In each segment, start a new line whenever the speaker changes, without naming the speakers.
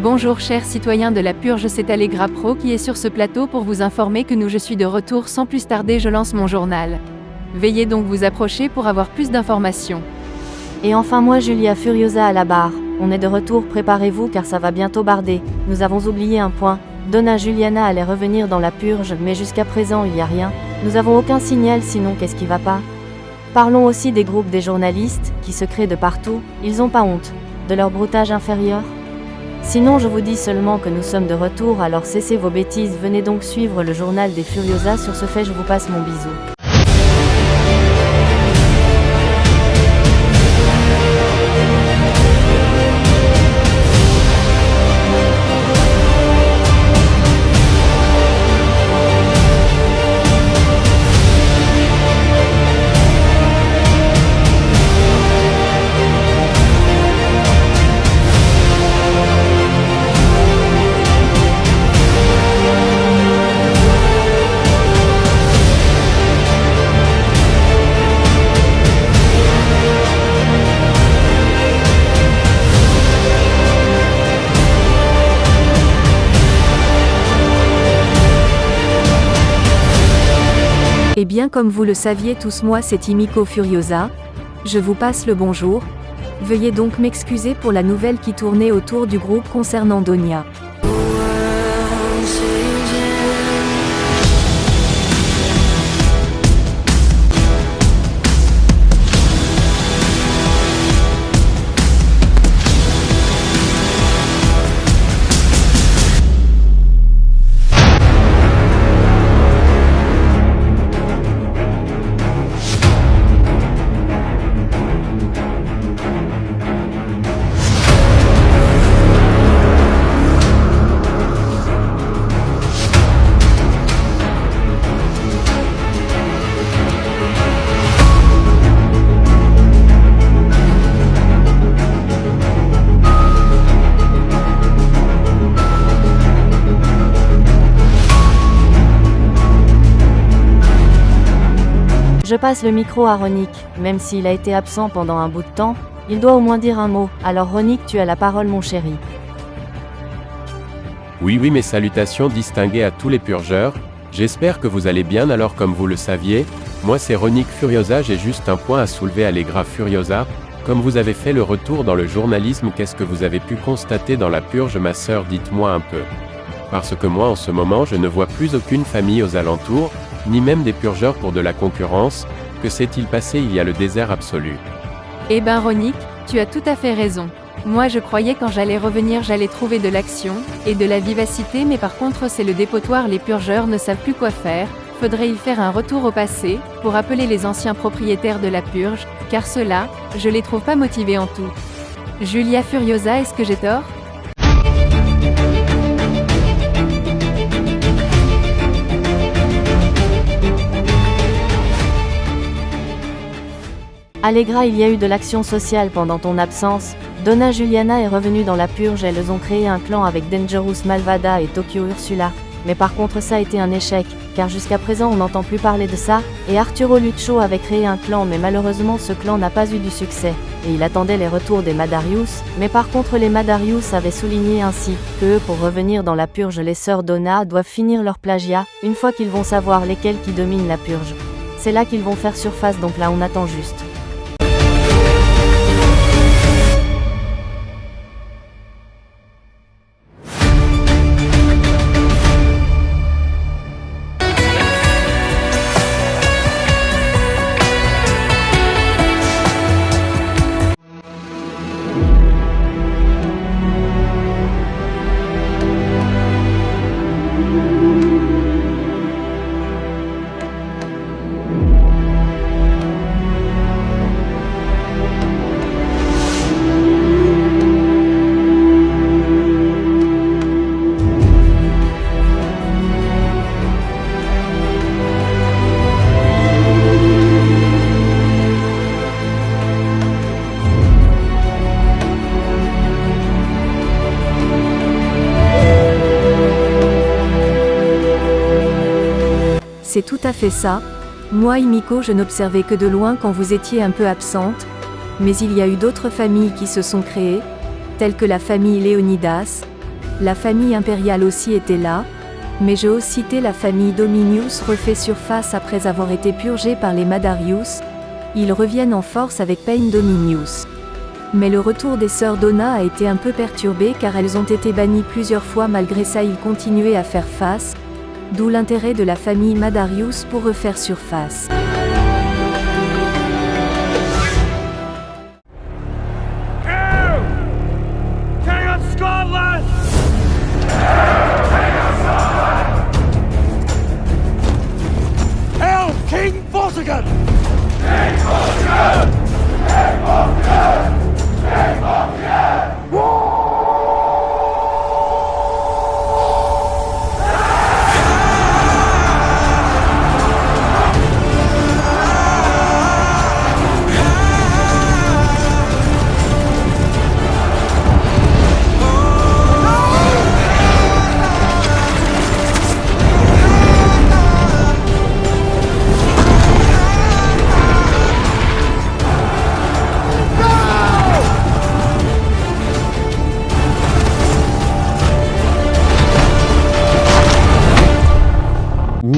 Bonjour chers citoyens de la Purge, c'est Allegra Pro qui est sur ce plateau pour vous informer que je suis de retour. Sans plus tarder, je lance mon journal. Veuillez donc vous approcher pour avoir plus d'informations.
Et enfin moi Julia Furiosa à la barre, on est de retour, préparez-vous car ça va bientôt barder. Nous avons oublié un point, Donna Juliana allait revenir dans la Purge, mais jusqu'à présent il n'y a rien, nous avons aucun signal, sinon qu'est-ce qui va pas? Parlons aussi des groupes des journalistes, qui se créent de partout, ils ont pas honte de leur broutage inférieur? Sinon je vous dis seulement que nous sommes de retour, alors cessez vos bêtises, venez donc suivre le journal des Furiosas. Sur ce fait je vous passe mon bisou.
Et bien comme vous le saviez tous, moi c'est Himiko Furiosa, je vous passe le bonjour. Veuillez donc m'excuser pour la nouvelle qui tournait autour du groupe concernant Donia.
Je passe le micro à Ronick, même s'il a été absent pendant un bout de temps, il doit au moins dire un mot, alors Ronick tu as la parole mon chéri.
Oui, mes salutations distinguées à tous les purgeurs, j'espère que vous allez bien. Alors comme vous le saviez, moi c'est Ronick Furiosa, j'ai juste un point à soulever. Allegra Furiosa, comme vous avez fait le retour dans le journalisme, qu'est-ce que vous avez pu constater dans la purge ma sœur, dites-moi un peu. Parce que moi en ce moment je ne vois plus aucune famille aux alentours, ni même des purgeurs pour de la concurrence. Que s'est-il passé? Il y a le désert absolu.
Eh ben Ronick, tu as tout à fait raison. Moi je croyais quand j'allais revenir j'allais trouver de l'action, et de la vivacité, mais par contre c'est le dépotoir, les purgeurs ne savent plus quoi faire. Faudrait y faire un retour au passé, pour appeler les anciens propriétaires de la purge, car ceux-là, je les trouve pas motivés en tout. Julia Furiosa, est-ce que j'ai tort?
Allegra, il y a eu de l'action sociale pendant ton absence. Donna Juliana est revenue dans la purge, elles ont créé un clan avec Dangerous Malvada et Tokyo Ursula. Mais par contre ça a été un échec, car jusqu'à présent on n'entend plus parler de ça, et Arturo Lucho avait créé un clan, mais malheureusement ce clan n'a pas eu du succès, et il attendait les retours des Madarius, mais par contre les Madarius avaient souligné ainsi, que pour revenir dans la purge les sœurs Donna doivent finir leur plagiat, une fois qu'ils vont savoir lesquels qui dominent la purge. C'est là qu'ils vont faire surface, donc là on attend juste.
C'est tout à fait ça. Moi Himiko, je n'observais que de loin quand vous étiez un peu absente, mais il y a eu d'autres familles qui se sont créées, telles que la famille Léonidas,
La famille impériale aussi était là, mais je ose citer la famille Dominius refait surface après avoir été purgée par les Madarius. Ils reviennent en force avec Pain Dominius. Mais le retour des sœurs Donna a été un peu perturbé car elles ont été bannies plusieurs fois, malgré ça ils continuaient à faire face, d'où l'intérêt de la famille Madarius pour refaire surface.
King Vortigern!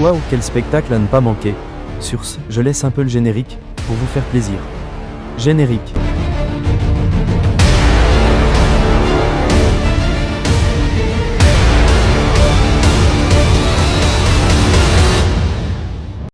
Waouh, quel spectacle à ne pas manquer. Sur ce, je laisse un peu le générique, pour vous faire plaisir. Générique.